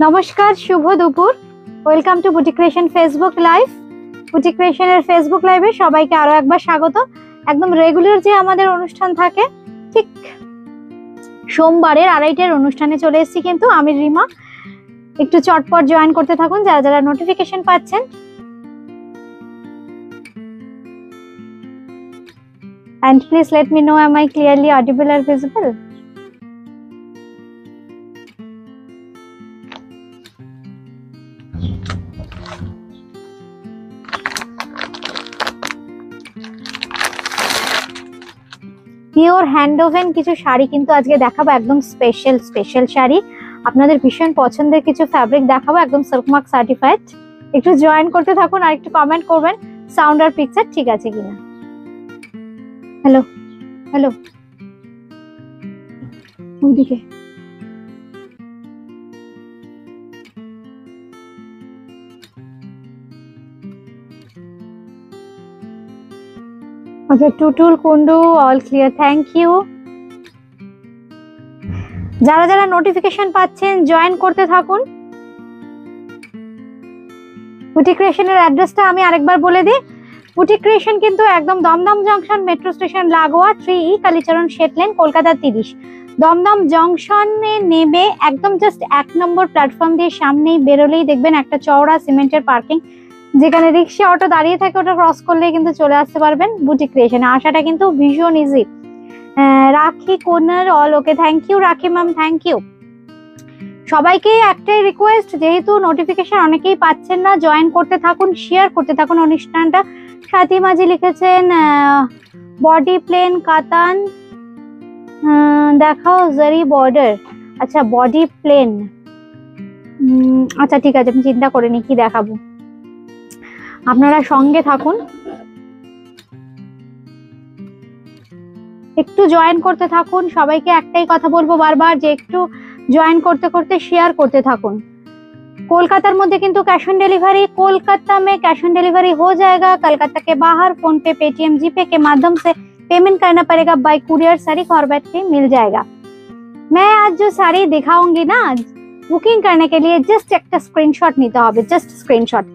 নমস্কার, শুভ দুপুর। Welcome to Boutique Creation Facebook live. Boutique ক্রিয়েশনের ফেসবুক লাইভে সবাইকে আরো একবার স্বাগত। একদম রেগুলার যে আমাদের অনুষ্ঠান থাকে, ঠিক সোমবারের 2:30টার অনুষ্ঠানে চলে এসেছি। কিন্তু আমি রিমা, একটু চটপট জয়েন করতে থাকুন যারা যারা নোটিফিকেশন পাচ্ছেন। And please let me know, am I clearly audible or visible? Pure hand woven কিছু শাড়ি কিন্তু আজকে দেখাবো, একদম স্পেশাল শাড়ি। আপনাদের ভীষণ পছন্দের কিছু ফ্যাব্রিক দেখাবো, একদম সিল্ক মার্ক সার্টিফাইড। একটু জয়েন করতে থাকুন আর একটু কমেন্ট করবেন সাউন্ড আর পিকচার ঠিক আছে কিনা। হ্যালো হ্যালো, ওইদিকে আচ্ছা, Tutul Kundu all clear, thank you. যারা যারা নোটিফিকেশন পাচ্ছেন জয়েন করতে থাকুন। বুটিক ক্রিয়েশনের অ্যাড্রেসটা আমি আরেকবার বলে দিই। বুটিক ক্রিয়েশন কিন্তু একদম দমদম জংশন মেট্রো স্টেশন লাগোয়া 3E কালীচরণ শেট লেন, কলকাতা 30। দমদম জংশনে নেমে একদম জাস্ট 1 নম্বর প্ল্যাটফর্ম দিয়ে সামনেই বেরোলেই দেখবেন একটা চওড়া সিমেন্টের পার্কিং, যেখানে রিক্সা অটো দাঁড়িয়ে থাকে, ওটা ক্রস করলেই কিন্তু চলে আসতে পারবেন বুটিক ক্রিয়েশনে। আসাটা কিন্তু ভীষণ ইজি। রাখি কোনার অল ওকে, থ্যাংক ইউ রাখি ম্যাম, থ্যাংক ইউ। সবাইকে একটাই রিকোয়েস্ট, যেহেতু নোটিফিকেশন অনেকেই পাচ্ছেন না, জয়েন করতে থাকুন, শেয়ার করতে থাকুন অনুষ্ঠানটা। সাথী মাঝি লিখেছেন বডি প্লেন কাতান দেখাও, জারি বর্ডার। আচ্ছা, বডি প্লেন, আচ্ছা ঠিক আছে, আমি চিন্তা করে নি কি দেখাবো। আপনারা সঙ্গে থাকুন, একটু জয়েন করতে থাকুন। সবাইকে একটাই কথা বলবো বারবার, যে একটু জয়েন করতে করতে শেয়ার করতে থাকুন। कोलकातार मध्य किंतु कैश ऑन डिलीवरी, कोलकाता में कैश ऑन डिलीवरी हो जाएगा। कलकत्ता के बाहर फोन पे, पेटीएम, जीपे के माध्यम से पेमेंट करना पड़ेगा। बाय कुरियर साड़ी घर बैठे मिल जाएगा। मैं आज जो साड़ी दिखाऊंगी ना, बुकिंग करने के लिए जस्ट एक स्क्रीनशॉट निते होबे, जस्ट स्क्रीनशॉट।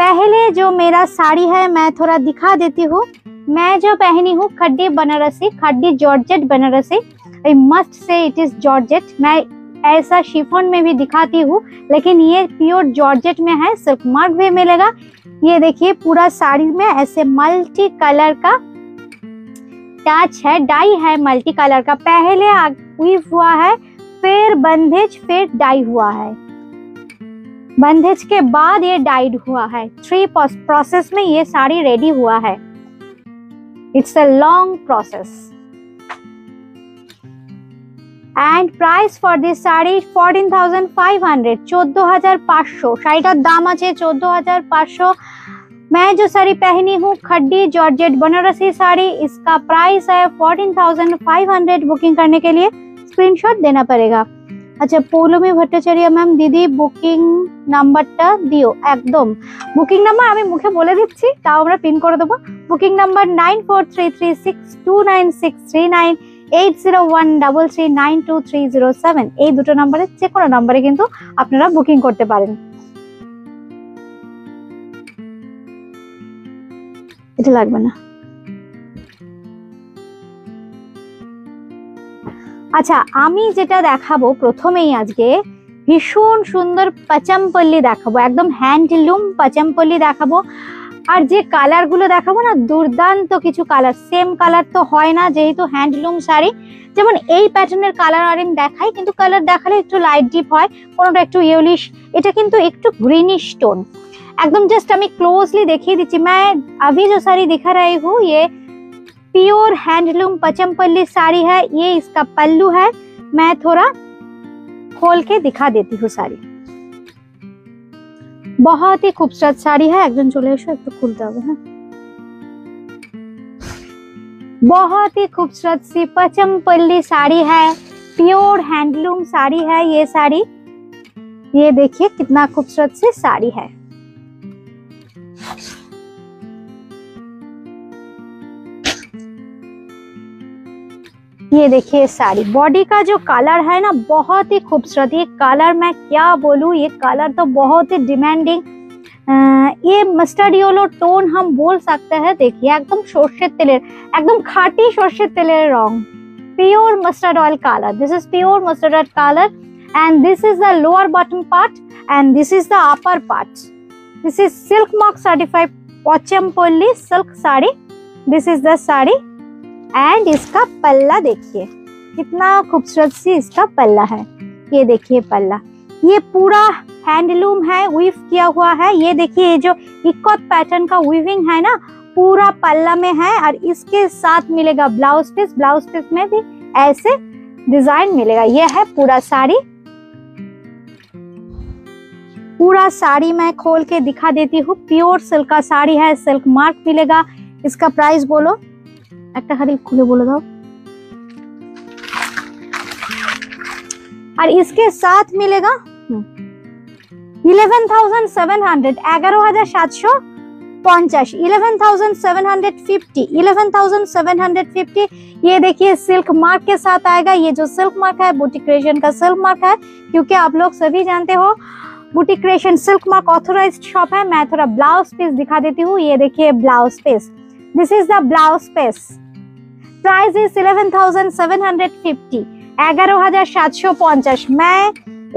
पहले जो मेरा साड़ी है मैं थोड़ा दिखा देती हूँ। मैं जो पहनी हूँ khaddi Banarasi, khaddi georgette Banarasi. I must say it is georgette. मैं ऐसा शिफॉन में भी दिखाती हूँ, लेकिन ये प्योर जॉर्जेट में है, सिल्क मार्क भी मिलेगा। ये देखिए पूरा साड़ी में ऐसे मल्टी कलर का टच है, डाई है मल्टी कलर का। पहले वीव हुआ है, फिर बंधेज, फिर डाई हुआ है। बंधेज के बाद ये डाइड हुआ है। 3 प्रोसेस में ये साड़ी रेडी हुआ है। It's a long process. And price for this sari 14,500, 14,500। শাড়িটার দাম আছে 14,500। मैं जो साड़ी पहनी हूँ खड्डी जॉर्जेट बनारसी साड़ी, इसका प्राइस है 14,500। बुकिंग करने के लिए स्क्रीनशॉट देना पड़ेगा। अच्छा, পৌলমী ভট্টাচার্য ম্যাম, দিদি বুকিং নাম্বারটা দিও। একদম বুকিং নাম্বার আমি মুখে বলে দিচ্ছি, তাও আমরা পিন করে দেবো। Booking number 9433629639, 8013392307। এই দুটো নাম্বারে যে কোনো নাম্বারে কিন্তু আপনারা বুকিং করতে পারেন। এটা লাগবে না। আচ্ছা, আমি যেটা দেখাবো প্রথমেই আজকে ভীষণ সুন্দর পাচামপল্লি দেখাবো, একদম হ্যান্ডলুম পাচামপল্লি দেখাবো। আর যে কালার গুলো দেখাবো না, দুর্দান্ত কিছু কালার। সেম কালার তো হয় না যেহেতু হ্যান্ডলুম শাড়ি। যেমন এই প্যাটার্নের কালার আর আমি দেখাই, কিন্তু কালার দেখালে একটু লাইট ডিপ হয়, কোনোটা একটু ইয়েলিশ, এটা কিন্তু একটু গ্রিনিশ টোন। एकदम जस्ट আমি क्लोजली देखिए दीजिए। मैं अभी जो साड़ी दिखा रही हूँ ये प्योर हैंडलूम पचमपल्ली साड़ी है। ये इसका पल्लू है। मैं थोड़ा खोल के दिखा देती हूँ साड़ी। बहुत ही खूबसूरत साड़ी है। একজন চলে এসো, একটু খুলতে হবে। হ্যাঁ, बहुत ही खूबसूरत सी पचमपल्ली साड़ी है, प्योर हैंडलूम साड़ी है ये साड़ी। ये देखिए कितना खूबसूरत सी साड़ी है। ये देखिए साड़ी, बॉडी का जो कलर है ना बहुत ही खूबसूरत। ये कलर मैं क्या बोलूं, ये कलर तो बहुत ही डिमांडिंग। ये मस्टर्ड येलो टोन हम बोल सकते हैं। देखिए एकदम সরষের তেলের, একদম খাঁটি সরষের তেলের রং, pure mustard oil colour. This is pure mustard oil colour and this is the lower bottom part and this is the upper part. This is silk mark certified Pochampally silk sari. This is the sari and इसका पल्ला देखिए कितना खूबसूरत सी इसका पल्ला है। ये देखिए पल्ला, ये पूरा हैंडलूम है, वीव किया हुआ है। ये देखिए ये जो इक्कत पैटर्न का वीविंग है ना पूरा पल्ला में है और इसके साथ मिलेगा ब्लाउज पीस। ब्लाउज पीस में भी ऐसे डिजाइन मिलेगा। ये है पूरा साड़ी। पूरा साड़ी मैं खोल के दिखा देती हूँ। प्योर सिल्क का साड़ी है, सिल्क मार्क मिलेगा। इसका प्राइस बोलो, একটা খালি খুলে বলে দাও। और इसके साथ मिलेगा 11,700, 11,750, 11,750, 11,750। ये देखिए सिल्क मार्क के साथ आएगा। ये जो सिल्क मार्क है बुटीक क्रिएशन का सिल्क मार्क है, क्योंकि आप लोग सभी जानते हो boutique creation silk mark authorised shop है। मैं थोड़ा ब्लाउज पीस दिखा देती हूँ। ये देखिए blouse piece, this is the blouse piece. Price is 11,750, 11,750। मैं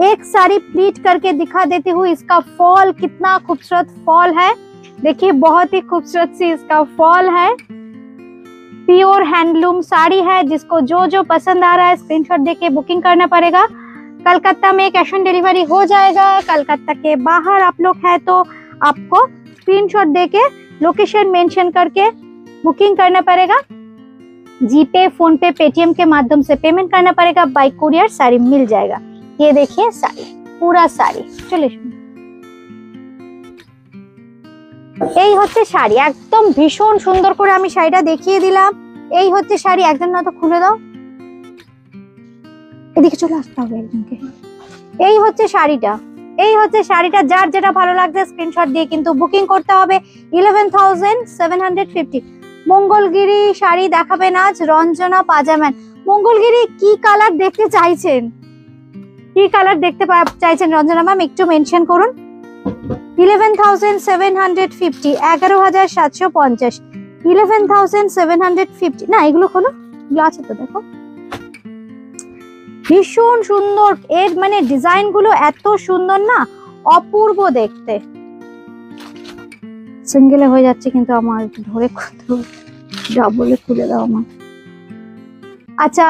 एक साड़ी प्लीट करके दिखा देती हूँ। इसका फॉल कितना खूबसूरत फॉल है, देखिए बहुत ही खूबसूरत सी इसका फॉल है। प्योर हैंडलूम साड़ी है। जिसको जो जो पसंद आ रहा है स्क्रीनशॉट देके बुकिंग करना पड़ेगा। कलकत्ता में कैश ऑन डिलीवरी हो जाएगा। कलकत्ता के बाहर आप लोग है तो आपको स्क्रीनशॉट देके लोकेशन मेंशन करके बुकिंग करना पड़ेगा। जीपे, फोन पे, पेटीएम के माध्यम से पेमेंट करना पड़ेगा। बाय कुरियर साड़ी मिल जाएगा। ये देखिए साड़ी, पूरा साड़ी। चले এই হচ্ছে শাড়ি, একদম ভীষণ সুন্দর করে আমি শাড়িটা দেখিয়ে দিলাম। এই হচ্ছে শাড়ি। একজন না তো খুলে দাও, এদিকে চলে আসতে হবে একজনকে। এই হচ্ছে শাড়িটা, এই হচ্ছে শাড়িটা। যার যেটা ভালো লাগছে স্ক্রিনশট দিয়ে কিন্তু বুকিং করতে হবে। 11,750। মঙ্গলগিরি শাড়ি দেখাবেন আজ রঞ্জনা পাজাম্যান। মঙ্গলগিরি কি কালার দেখতে চাইছেন, কি কালার দেখতে চাইছেন রঞ্জনা ম্যাম একটু মেনশন করুন। 11,750, 11,750, 11,750। না এগুলো খোলো, এগুলো আছে তো দেখো, ভীষণ সুন্দর। এর মানে ডিজাইন গুলো এত সুন্দর না, অপূর্ব দেখতে। সিঙ্গেলে হয়ে যাচ্ছে কিন্তু আমার ধরে কত ডাবলে খুলে দাও আমার। আচ্ছা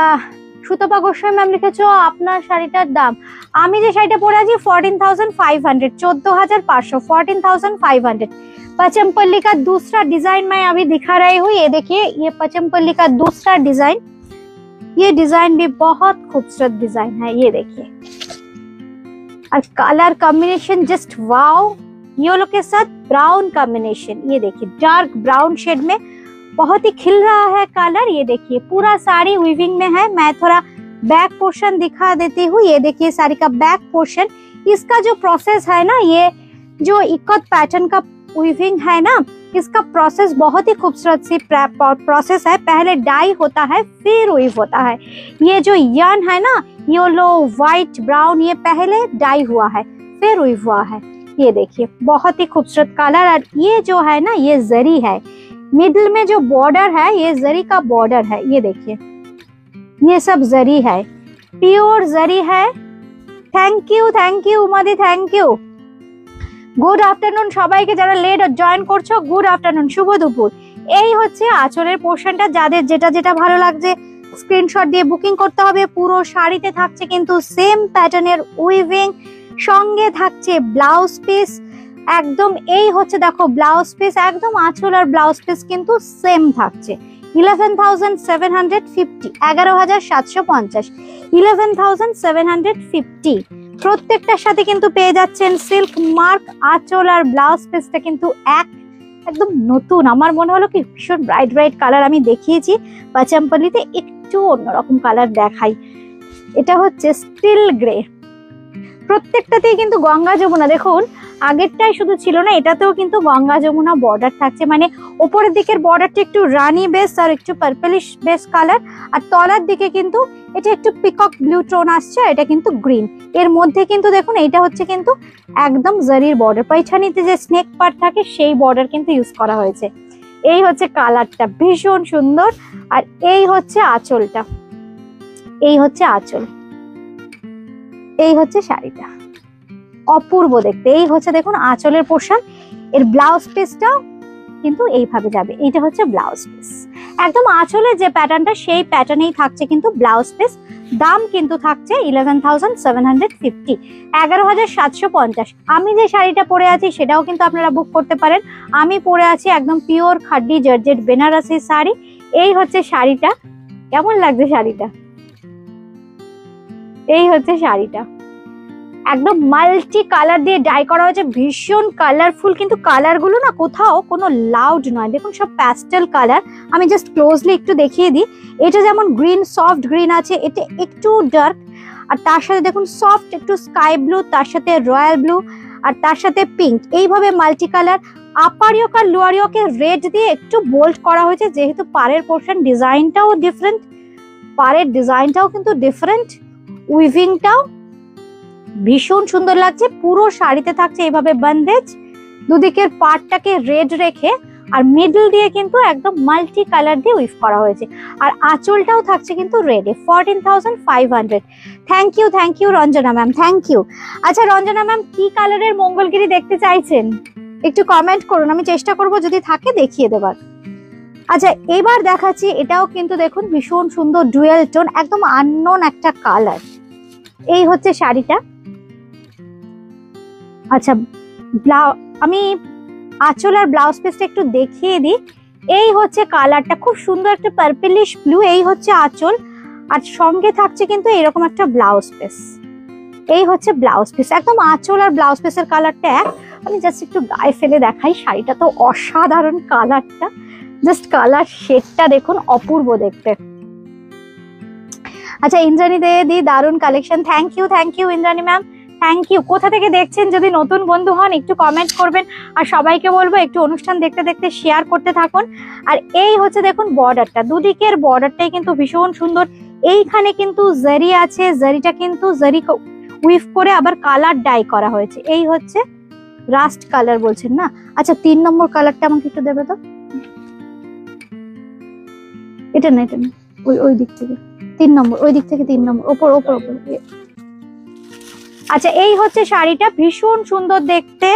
সুতপা গোস্বামী ম্যাম লিখেছো আপনার শাড়িটার দাম। আমি যে শাড়িটা পরে আছি 14,500, 14,500, 14,500। पचमपल्ली का दूसरा डिजाइन मैं अभी दिखा रही हूँ। ये देखिए ये पचमपल्ली का दूसरा डिजाइन। ये डिजाइन भी बहुत खूबसूरत डिजाइन है। ये देखिए और colour combination just wow. Yellow के साथ ब्राउन कॉम्बिनेशन। ये देखिए डार्क ब्राउन शेड में बहुत ही खिल रहा है कलर। ये देखिए पूरा साड़ी वीविंग में है। मैं थोड़ा बैक पोर्शन दिखा देती हूँ। ये देखिए साड़ी का बैक पोर्शन। इसका जो प्रोसेस है ना, ये जो इक्कत पैटर्न का वीविंग है ना, इसका प्रोसेस बहुत ही खूबसूरत सी प्रोसेस है। पहले डाई होता है फिर वीव होता है। ये जो यन है ना येलो व्हाइट ब्राउन, ये पहले डाई हुआ है फिर वीव हुआ है। ये देखिए बहुत ही खूबसूरत कलर। और ये जो है ना ये जरी है, मिडिल में जो बॉर्डर है ये जरी का बॉर्डर है। ये देखिए ये सब जरी है, प्योर जरी है। थैंक यू उमादी, थैंक यू। গুড আফটারনুন সবাইকে যারা লেট জয়েন করছো, গুড আফটারনুন, শুভ দুপুর। এই হচ্ছে আঁচলের পোর্শনটা। যাদের যেটা যেটা ভালো লাগছে স্ক্রিনশট দিয়ে বুকিং করতে হবে। পুরো শাড়িতে থাকছে কিন্তু সেম প্যাটার্নের উইভিং, সঙ্গে থাকছে ব্লাউজ পিস একদম। এই হচ্ছে দেখো ব্লাউজ পিস একদম আঁচল আর ব্লাউজ পিস কিন্তু সেম থাকছে। 11,750, 11,750, 11,750। প্রত্যেকটার সাথে কিন্তু পেয়ে যাচ্ছেন সিল্ক মার্ক আঁচল আর ব্লাউজ পিসটা কিন্তু একদম নতুন। আমার মনে হলো কি ভীষণ ব্রাইট ব্রাইট কালার আমি দেখিয়েছি পাচামপল্লিতে, একটু অন্যরকম কালার দেখাই। এটা হচ্ছে স্টিল গ্রে। প্রত্যেকটাতেই কিন্তু গঙ্গা যমুনা দেখুন আগেরটাই শুধু ছিল না, এটাতেও কিন্তু গঙ্গা যমুনা বর্ডার থাকছে, মানে ওপরের দিকের বর্ডারটা একটু রানি বেস আর একটু পার্পলিশ বেস কালার, আর তলার দিকে কিন্তু এটা একটু পিকক ব্লু টোন আসছে, এটা কিন্তু গ্রিন। এর মধ্যে কিন্তু দেখুন এইটা হচ্ছে কিন্তু একদম জারির বর্ডার, পাইছানিতে যে স্নেক পার্ট থাকে সেই বর্ডার কিন্তু ইউজ করা হয়েছে। এই হচ্ছে কালারটা, ভীষণ সুন্দর। আর এই হচ্ছে আঁচলটা, এই হচ্ছে আঁচল, এই হচ্ছে শাড়িটা, অপূর্ব দেখতে। এই হচ্ছে দেখুন আঁচলের পোর্শন। এর ব্লাউজ পিসটাও কিন্তু এইভাবে যাবে, এইটা হচ্ছে ব্লাউজ পিস। একদম আঁচলের যে প্যাটার্নটা সেই প্যাটার্নেই থাকছে কিন্তু ব্লাউজ পিস। দাম কিন্তু থাকছে 11,750, 11,750। আমি যে শাড়িটা পরে আছি সেটাও কিন্তু আপনারা বুক করতে পারেন। আমি পরে আছি একদম পিওর খাড্ডি জর্জেট বেনারসি শাড়ি। এই হচ্ছে শাড়িটা, কেমন লাগছে শাড়িটা? এই হচ্ছে শাড়িটা, একদম মাল্টি কালার দিয়ে ডাই করা হয়েছে, ভীষণ কালারফুল। কিন্তু কালার গুলো না কোথাও কোনো লাউড নয়, দেখুন সব প্যাস্টেল কালার। আমি জাস্ট ক্লোজলি একটু দেখিয়ে দিই। এটা যেমন গ্রিন, সফট গ্রিন আছে, এটা একটু ডার্ক, আর তার সাথে দেখুন সফট একটু স্কাই ব্লু, তার সাথে রয়্যাল ব্লু, আর তার সাথে পিঙ্ক, এইভাবে মাল্টি কালার। আপার ইয়োক আর লোয়ার ইয়োকে রেড দিয়ে একটু বোল্ড করা হয়েছে, যেহেতু পাড়ের পোর্শন ডিজাইনটাও ডিফারেন্ট, পাড়ের ডিজাইনটাও কিন্তু ডিফারেন্ট, উইভিংটাও ভীষণ সুন্দর লাগছে। পুরো শাড়িতে থাকছে এইভাবে বন্দেজ, দুদিকের পার্টটাকে রেড রেখে, আর মিডল দিয়ে কিন্তু একদম মাল্টি কালার দিয়ে উইভ করা হয়েছে। আর আঁচলটাও থাকছে কিন্তু রেডে। 14,500। Thank you Ranjana ma'am, thank you. আচ্ছা রঞ্জনা ম্যাম, কি কালারের মঙ্গলগিরি দেখতে চাইছেন একটু কমেন্ট করুন, আমি চেষ্টা করব যদি থাকে দেখিয়ে দেবার। আচ্ছা এবার দেখাচ্ছি, এটাও কিন্তু দেখুন ভীষণ সুন্দর ডুয়েল টোন, একদম আননোন একটা কালার। এই হচ্ছে শাড়িটা। আচ্ছা আমি আঁচল আর ব্লাউজ পিসটা একটু দেখিয়ে দিই। এই হচ্ছে কালারটা, খুব সুন্দর একটা পার্পলিশ ব্লু। এই হচ্ছে আঁচল, আর সঙ্গে থাকছে কিন্তু এরকম একটা ব্লাউজ পিস। এই হচ্ছে ব্লাউজ পিস, একদম আঁচল আর ব্লাউজ পিসের কালারটা এক। আমি জাস্ট একটু গায়ে ফেলে দেখাই, শাড়িটা তো অসাধারণ কালারটা, জাস্ট কালার শেডটা দেখুন, অপূর্ব দেখতে। আচ্ছা ইন্দ্রাণী দি দারুণ collection, thank you Indrani ma'am, thank you. কোথা থেকে দেখছেন যদি নতুন বন্ধু হন একটু কমেন্ট করবেন, আর সবাইকে বলবো একটু অনুষ্ঠান দেখতে দেখতে শেয়ার করতে থাকুন। আর এই হচ্ছে দেখুন বর্ডারটা, দুদিকের বর্ডারটাই কিন্তু ভীষণ সুন্দর। এইখানে কিন্তু জারি আছে, জারিটা কিন্তু জারি উইভ করে আবার কালার ডাই করা হয়েছে। এই হচ্ছে রাস্ট কালার বলছেন না? আচ্ছা 3 নম্বর কালারটা আমাকে একটু দেবে তো। এটা না, এটা না, ওই দিক থেকে 3 নম্বর, ওই দিক থেকে 3 নম্বর, ওপর। আচ্ছা এই হচ্ছে শাড়িটা, ভীষণ সুন্দর দেখতে।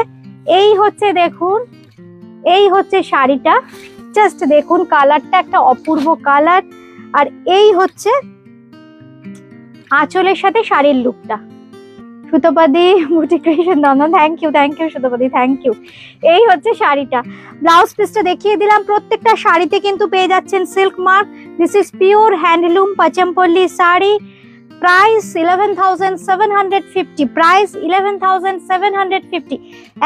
এই হচ্ছে দেখুন, এই হচ্ছে শাড়িটা, জাস্ট দেখুন কালারটা একটা অপূর্ব কালার। আর এই হচ্ছে আঁচলের সাথে শাড়ির লুকটা। সুতোপাদি মোটিভেশন দাও, থ্যাংক ইউ সুতোপাদি, থ্যাংক ইউ। এই হচ্ছে শাড়িটা, ব্লাউজ পিসটা দেখিয়ে দিলাম। প্রত্যেকটা শাড়িতে কিন্তু পেয়ে যাচ্ছেন silk mark. This is pure handloom Pochampally sari. Price 11,750, price 11,750,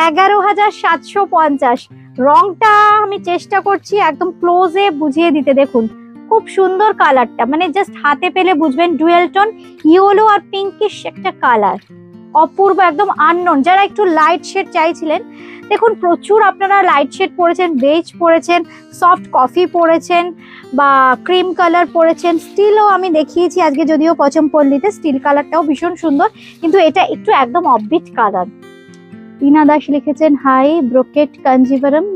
11,750। রংটা আমি চেষ্টা করছি একদম ক্লোজে বুঝিয়ে দিতে, দেখুন খুব সুন্দর কালারটা, মানে জাস্ট হাতে পেলে বুঝবেন। ডুয়েল টোন ইয়েলো আর পিঙ্কিশ একটা কালার, অপূর্ব, একদম আননোন। যারা একটু লাইট শেড চাইছিলেন, দেখুন প্রচুর আপনারা লাইট শেড পরেছেন, বেজ পরেছেন, সফট কফি পরেছেন, বা ক্রিম কালার পরেছেন, স্টিলও আমি দেখিয়েছি আজকে, যদিও পচমপল্লীতে স্টিল কালারটাও ভীষণ সুন্দর, কিন্তু এটা একটু একদম অফবিট কালার। টিনা দাস লিখেছেন hi, brocade Kanjivaram.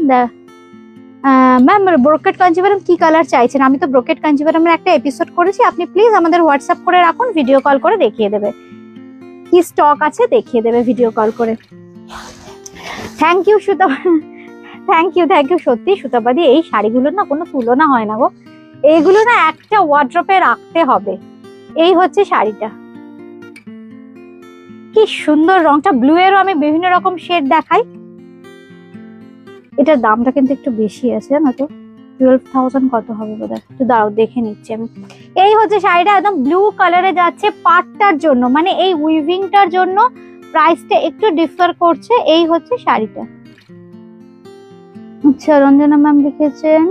Ma'am brocade Kanjivaram কি কালার চাইছেন? আমি তো ব্রোকেট কাঞ্জিভারমের একটা এপিসোড করেছি, আপনি প্লিজ আমাদের হোয়াটসঅ্যাপ করে রাখুন, ভিডিও কল করে দেখিয়ে দেবে কি স্টক আছে, দেখিয়ে দেবে ভিডিও কল করে। থ্যাংক ইউ সুতা, থ্যাংক ইউ সত্যি সুতাপাদি, এই শাড়িগুলোর না কোনো তুলনা হয় না গো, এইগুলো না একটা ওয়ার্ড্রপে রাখতে হবে। এই হচ্ছে শাড়িটা, কি সুন্দর রংটা, ব্লু এরও আমি বিভিন্ন রকম শেড দেখাই। এটার দামটা কিন্তু একটু বেশি আছে জানো তো, 12,000 কত হবে বোধহয়, একটু দাঁড়াও দেখে নিচ্ছি আমি। এই হচ্ছে শাড়িটা, একদম ব্লু কালারে যাচ্ছে, পাটটার জন্য মানে এই উইভিংটার জন্য প্রাইসটা একটু ডিফার করছে। এই হচ্ছে শাড়িটা। আচ্ছা রঞ্জনা ম্যাম লিখেছেন,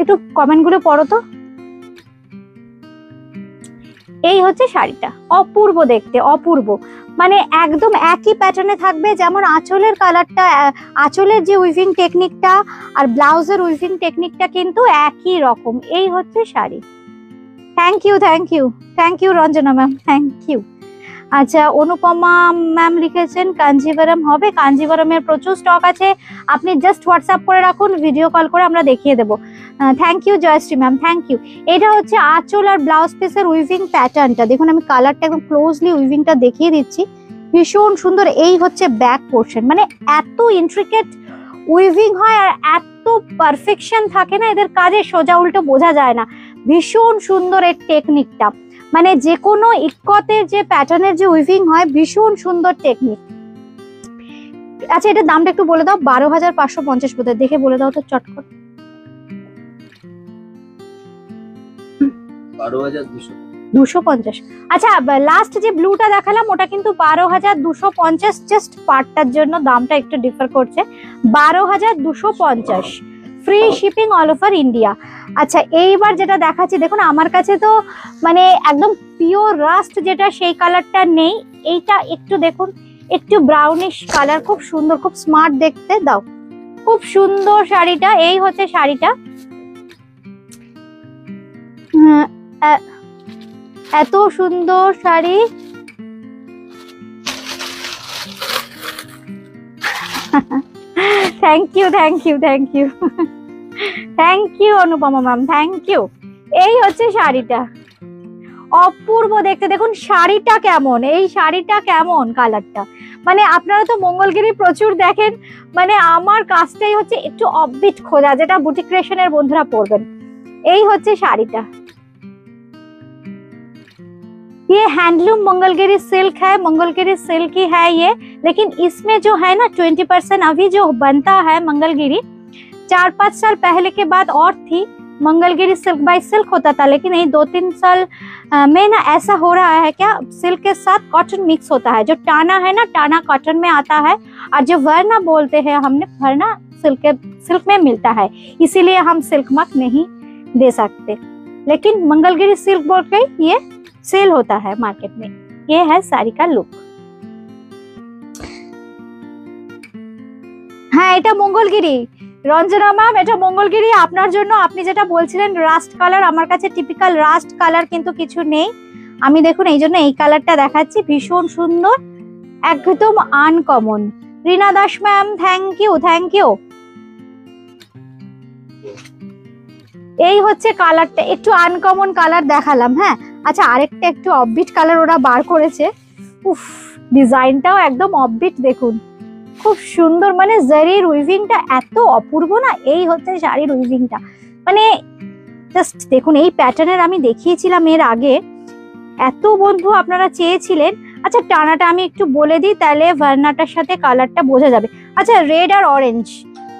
একটু কমেন্ট গুলো পড়ো তো। এই হচ্ছে শাড়িটা, অপূর্ব দেখতে, অপূর্ব। মানে একদম একই প্যাটার্নে থাকবে, যেমন আঁচলের কালারটা, আঁচলের যে উইভিং টেকনিকটা আর ব্লাউজের উইভিং টেকনিকটা কিন্তু একই রকম। এই হচ্ছে sari. Thank you, thank you, thank you Ranjana ma'am, thank you. আচ্ছা, অনুপমা ম্যাম লিখেছেন কাঞ্জিভারম হবে, কাঞ্জিভারমের প্রচুর স্টক আছে, আপনি জাস্ট হোয়াটসঅ্যাপ করে রাখুন, ভিডিও কল করে আমরা দেখিয়ে দেবো। Thank you Jayashree ma'am, thank you. এটা হচ্ছে আঁচল আর ব্লাউজ পিসের উইভিং প্যাটার্নটা, দেখুন আমি কালারটা একদম ক্লোজলি উইভিংটা দেখিয়ে দিচ্ছি, ভীষণ সুন্দর। এই হচ্ছে ব্যাক পোর্শন, মানে এত ইন্ট্রিকেট উইভিং হয় আর এত পারফেকশন থাকে না এদের কাজে, সোজা উল্টো বোঝা যায় না, ভীষণ সুন্দর এর টেকনিকটা। মানে যে কোনো ইক্কতের যে প্যাটার্নের যে উইভিং হয়, ভীষণ সুন্দর টেকনিক। আচ্ছা, এটার দামটা একটু বলে দাও। 12,550 বোধহয়, দেখে বলে দাও তো চটকট। 12,250। আচ্ছা, লাস্ট যে ব্লুটা দেখালাম ওটা কিন্তু 12,250, জাস্ট পার্টটার জন্য দামটা একটু ডিফার করছে। 12,250, free shipping all over India. আচ্ছা, এইবার যেটা দেখাচ্ছি দেখুন, আমার কাছে তো মানে একদম পিওর রাস্ট যেটা, সেই কালারটা নেই। এইটা একটু দেখুন, একটু ব্রাউনিশ কালার, খুব সুন্দর, খুব স্মার্ট দেখতে। দাও, খুব সুন্দর শাড়িটা। এই হচ্ছে শাড়িটা, এত সুন্দর sari. Thank you, thank you, thank you, thank you Anupama ma'am, thank you. এই হচ্ছে শাড়িটা, অপূর্ব দেখতে। দেখুন শাড়িটা কেমন, এই শাড়িটা কেমন, কালারটা। মানে আপনারা তো মঙ্গলগিরি প্রচুর দেখেন, মানে আমার কাজটাই হচ্ছে একটু অফবিট খোঁজা, যেটা বুটিক ক্রিয়েশনের বন্ধুরা পরবেন। এই হচ্ছে শাড়িটা। ये हैंडलूम मंगलगिरी सिल्क है, मंगलगिरी सिल्क ही है ये, लेकिन इसमें जो है ना 20% अभी जो बनता है मंगलगिरी, 4-5 साल पहले के बाद और थी मंगलगिरी सिल्क बाय सिल्क होता था, लेकिन यही 2-3 साल में ना ऐसा हो रहा है क्या, सिल्क के साथ कॉटन मिक्स होता है, जो टाना है ना, टाना कॉटन में आता है, और जो वरना बोलते हैं हमने, वरना सिल्क में मिलता है, इसीलिए हम सिल्क मार्क नहीं दे सकते, लेकिन मंगलगिरी सिल्क बोल के ये सेल होता है मार्केट में। ये है साड़ी का लुक। হ্যাঁ, এটা মঙ্গলগিরি রঞ্জনা ম্যাম, এটা মঙ্গলগিরি আপনার জন্য। আপনি যেটা বলছিলেন রাস্ট কালার, আমার কাছে টিপিক্যাল রাস্ট কালার কিন্তু কিছু নেই। আমি দেখুন এই জন্য এই কালারটা দেখাচ্ছি, ভীষণ সুন্দর, একদম uncommon. Rina Das ma'am, thank you, thank you. এই হচ্ছে কালারটা, একটু আনকমন কালার দেখালাম। হ্যাঁ, আচ্ছা, আরেকটা একটু অফবিট কালার ওরা বার করেছে। উফ, ডিজাইনটাও একদম অফবিট, দেখুন খুব সুন্দর, মানে জারির উইভিংটা এত অপূর্ব না। এই হচ্ছে শাড়ির উইভিংটা, মানে জাস্ট দেখুন। এই প্যাটার্নের আমি দেখিয়েছিলাম এর আগে, এত বন্ধু আপনারা চেয়েছিলেন। আচ্ছা, টানাটা আমি একটু বলে দিই, তাহলে ভার্নাটার সাথে কালারটা বোঝা যাবে। আচ্ছা, রেড আর অরেঞ্জ,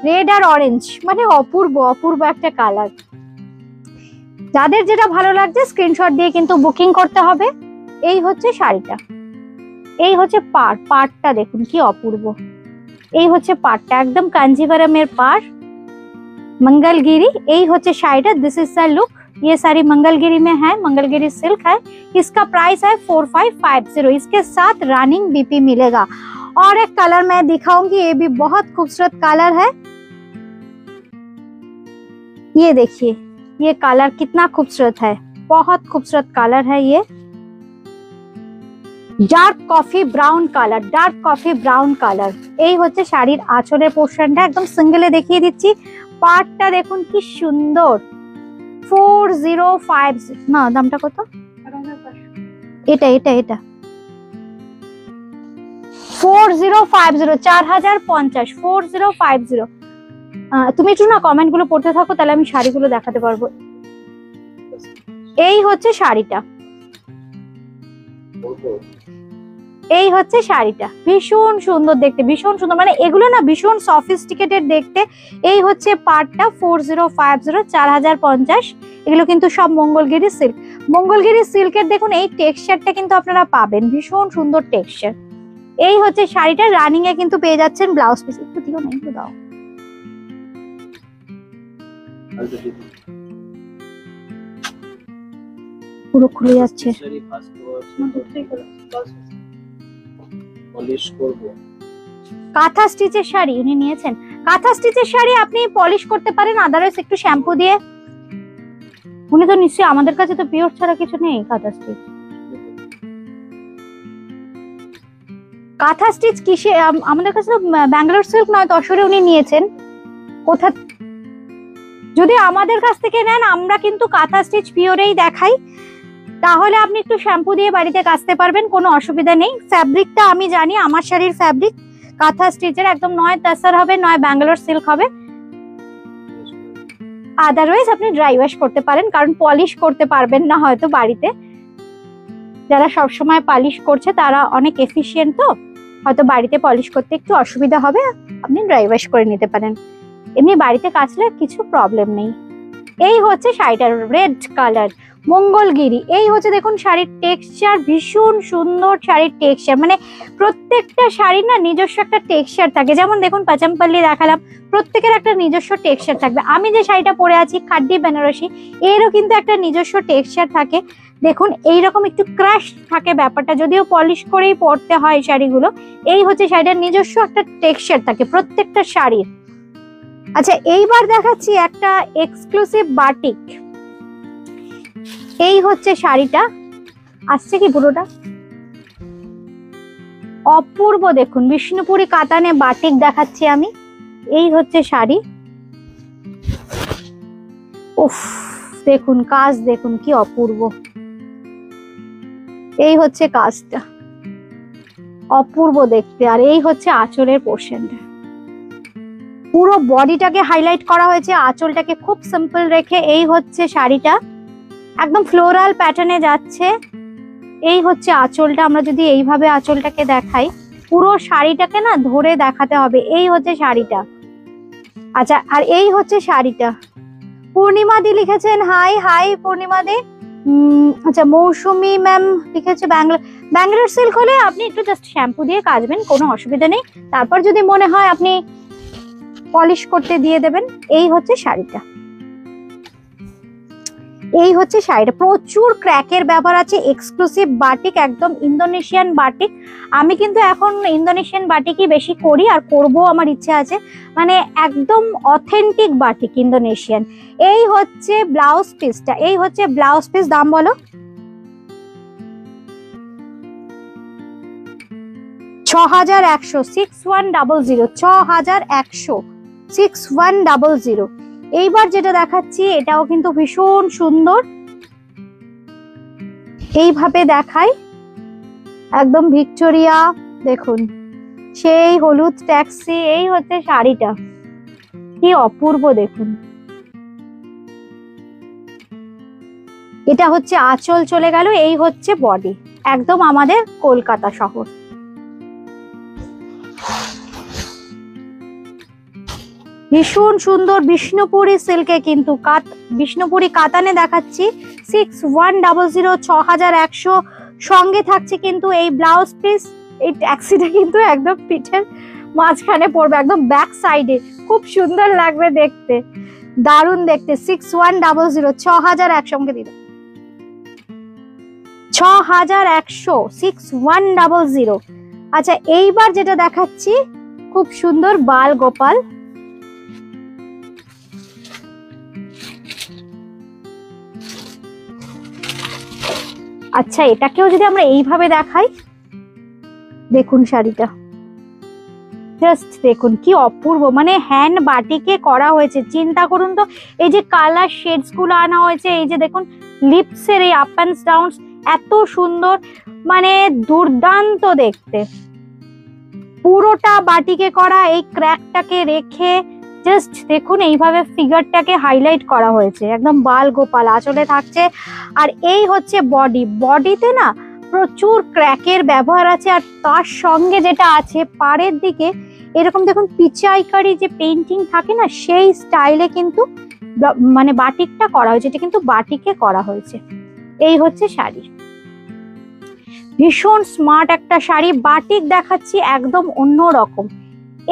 রেড আর অরেঞ্জ, মানে অপূর্ব অপূর্ব একটা কালার। যাদের যেটা ভালো লাগছে স্ক্রিনশট দিয়ে কিন্তু বুকিং করতে হবে। এই হচ্ছে শাড়িটা, এই হচ্ছে পাড়টা দেখুন কি অপূর্ব। এই হচ্ছে পাড়টা, একদম কাঞ্জিভারমের পাড়, मंगलगिरी। এই হচ্ছে শাড়িটা, दिस इज द लुक। ये साड़ी मंगलगिरी में है, मंगलगिरी सिल्क है। इसका प्राइस है 4550। इसके साथ रनिंग बीपी मिलेगा। और एक कलर मैं दिखाऊंगी, ये भी बहुत खूबसूरत कलर है। ये देखिए, ये कलर कितना खूबसूरत है, बहुत खूबसूरत कलर है। ये dark coffee brown colour, dark coffee brown colour. এই হচ্ছে শাড়ির আঁচলের পোর্শনটা, একদম সিঙ্গেলে দেখিয়ে দিচ্ছি। পাড়টা দেখুন কি সুন্দর, 4050। না, দামটা কত? এটা এটা এটা 4050, 4050, 4050। তুমি একটু না কমেন্ট গুলো পড়তে থাকো, তাহলে আমি শাড়িগুলো দেখাতে পারবো। এই হচ্ছে শাড়িটা, এই হচ্ছে শাড়িটা, ভীষণ সুন্দর দেখতে, ভীষণ সুন্দর, মানে এগুলো না ভীষণ সফিস্টিকেটেড দেখতে। এই হচ্ছে পার্টটা 4050, 4050। এগুলো কিন্তু সব মঙ্গলগিরি সিল্ক। মঙ্গলগিরি সিল্কের দেখুন এই টেক্সচারটা কিন্তু আপনারা পাবেন, ভীষণ সুন্দর টেক্সচার। এই হচ্ছে শাড়িটা, রানিং এ কিন্তু পেয়ে যাচ্ছেন ব্লাউজ পিস। একটু দিও না, একটু দাও। পুরো খুলে যাচ্ছে। পলিশ করব। কাঁথা স্টিচের শাড়ি উনি নিয়েছেন। কাঁথা স্টিচের শাড়ি আপনি পলিশ করতে পারেন, আদারওয়াইজ একটু শ্যাম্পু দিয়ে। উনি তো নিশ্চয়ই, আমাদের কাছে তো পিওর ছাড়া কিছু নেই কাঁথা স্টিচ। কাঁথা স্টিচ কিসে আমাদের কাছে তো ব্যাঙ্গালোর সিল্ক নয়, তসরে উনি নিয়েছেন। কোথা যদি আমাদের কাছ থেকে নেন, আমরা কিন্তু কাঁথা স্টিচ পিওরেই দেখাই, তাহলে আপনি একটু শ্যাম্পু দিয়ে বাড়িতে কাচতে পারবেন, কোনো অসুবিধা নেই। ফ্যাব্রিকটা আমি জানি, আমার শাড়ির ফ্যাব্রিক কাঁথা স্টিচের একদম নয় তাসার হবে, নয় ব্যাঙ্গালোর সিল্ক হবে। আদারওয়াইজ আপনি ড্রাই ওয়াশ করতে পারেন, কারণ পলিশ করতে পারবেন না হয়তো বাড়িতে। যারা সবসময় পলিশ করছে তারা অনেক এফিশিয়েন্ট, তো হয়তো বাড়িতে পলিশ করতে একটু অসুবিধা হবে, আপনি ড্রাই ওয়াশ করে নিতে পারেন। এমনি বাড়িতে কাচলে কিছু প্রবলেম নেই। এই হচ্ছে শাড়িটার রেড কালার, মঙ্গলগিরি। এই হচ্ছে দেখুন শাড়ির টেক্সচার, ভীষণ সুন্দর শাড়ির টেক্সচার। মানে প্রত্যেকটা শাড়ি না নিজস্ব একটা টেক্সচার থাকে, যেমন দেখুন পাচামপল্লি দেখালাম, প্রত্যেকের একটা নিজস্ব টেক্সচার থাকবে। আমি যে শাড়িটা পরে আছি খাড্ডি বেনারসি, এরও কিন্তু একটা নিজস্ব টেক্সচার থাকে। দেখুন এইরকম একটু ক্র্যাশ থাকে ব্যাপারটা, যদিও পলিশ করেই পরতে হয় শাড়িগুলো। এই হচ্ছে শাড়িটার নিজস্ব একটা টেক্সচার থাকে প্রত্যেকটা শাড়ির। আচ্ছা, এইবার দেখাচ্ছি একটা এক্সক্লুসিভ বাটিক। এই হচ্ছে শাড়িটা, আসছে কি পুরোটা অপূর্ব। দেখুন বিষ্ণুপুরি কাতানে বাটিক দেখাচ্ছি আমি। এই হচ্ছে শাড়ি, উফ দেখুন কাজ, দেখুন কি অপূর্ব। এই হচ্ছে কাজটা, অপূর্ব দেখতে। আর এই হচ্ছে আঁচলের পোর্শনটা, পুরো বডিটাকে হাইলাইট করা হয়েছে, আঁচলটাকে খুব সিম্পল রেখে। এই হচ্ছে শাড়িটা, একদম ফ্লোরাল প্যাটার্নে যাচ্ছে। এই হচ্ছে আঁচলটা, আমরা যদি এইভাবে আঁচলটাকে দেখাই, পুরো শাড়িটাকে না ধরে দেখাতে হবে। এই হচ্ছে শাড়িটা। আচ্ছা, আর এই হচ্ছে শাড়িটা। পূর্ণিমা দি লিখেছেন, হাই হাই পূর্ণিমা দি। আচ্ছা, মৌসুমি ম্যাম লিখেছে ব্যাঙ্গালোর সিল্ক হলে আপনি একটু জাস্ট শ্যাম্পু দিয়ে কাচবেন, কোনো অসুবিধা নেই। তারপর যদি মনে হয় আপনি পলিশ করতে দিয়ে দেবেন। এই হচ্ছে শাড়িটা, এই হচ্ছে শাড়িটা। প্রচুর ক্র্যাকের ব্যবহার আছে, এক্সক্লুসিভ বাটিক, একদম ইন্দোনেশিয়ান বাটিক। আমি কিন্তু এখন ইন্দোনেশিয়ান বাটিকই বেশি করি, আর করবো, আমার ইচ্ছে আছে। মানে একদম অথেন্টিক বাটিক ইন্দোনেশিয়ান। এই হচ্ছে ব্লাউজ পিসটা, এই হচ্ছে ব্লাউজ পিস। দাম বলো? 6100, 6100, 6100, 6100। এইবার যেটা দেখাচ্ছি এটাও কিন্তু ভীষণ সুন্দর, এইভাবে দেখাই, একদম ভিক্টোরিয়া। দেখুন সেই হলুদ ট্যাক্সি। এই হচ্ছে শাড়িটা, কি অপূর্ব দেখুন। এটা হচ্ছে আঁচল চলে গেল, এই হচ্ছে বডি, একদম আমাদের কলকাতা শহর। ভীষণ সুন্দর বিষ্ণুপুরি সিল্কে, কিন্তু বিষ্ণুপুরি কাতানে দেখাচ্ছি। 6100, 6100। সঙ্গে থাকছে কিন্তু এই ব্লাউজ পিস। এই ট্যাক্সিটা কিন্তু একদম পিঠের মাঝখানে পড়বে, একদম ব্যাক সাইডে, খুব সুন্দর লাগবে দেখতে, দারুণ দেখতে। 6100, 6100 সঙ্গে দিল 6100, 6100। আচ্ছা, এইবার যেটা দেখাচ্ছি খুব সুন্দর বাল গোপাল। আচ্ছা, এটাকেও যদি আমরা এইভাবে দেখাই, দেখুন শাড়িটা, জাস্ট দেখুন কি অপূর্ব। মানে হ্যান্ড বাটিকে করা হয়েছে, চিন্তা করুন তো। এই যে কালার শেডস গুলো আনা হয়েছে, এই যে দেখুন লিপসের এই আপ অ্যান্ড ডাউন, এত সুন্দর, মানে দুর্দান্ত দেখতে। পুরোটা বাটিকে করা, এই ক্র্যাকটাকে রেখে জাস্ট দেখুন এইভাবে ফিগারটাকে হাইলাইট করা হয়েছে, একদম বাল গোপাল। আঁচলে থাকছে। আর এই হচ্ছে বডি, বডিতে না প্রচুর ক্র্যাকের ব্যবহার আছে। আর তার সঙ্গে যেটা আছে পাড়ের দিকে এরকম দেখুন পিচাইকারি যে পেইন্টিং থাকে না, সেই স্টাইলে কিন্তু মানে বাটিকটা করা হয়েছে। এটা কিন্তু বাটিকে করা হয়েছে। এই হচ্ছে শাড়ি, ভীষণ স্মার্ট একটা শাড়ি। বাটিক দেখাচ্ছি, একদম অন্য রকম।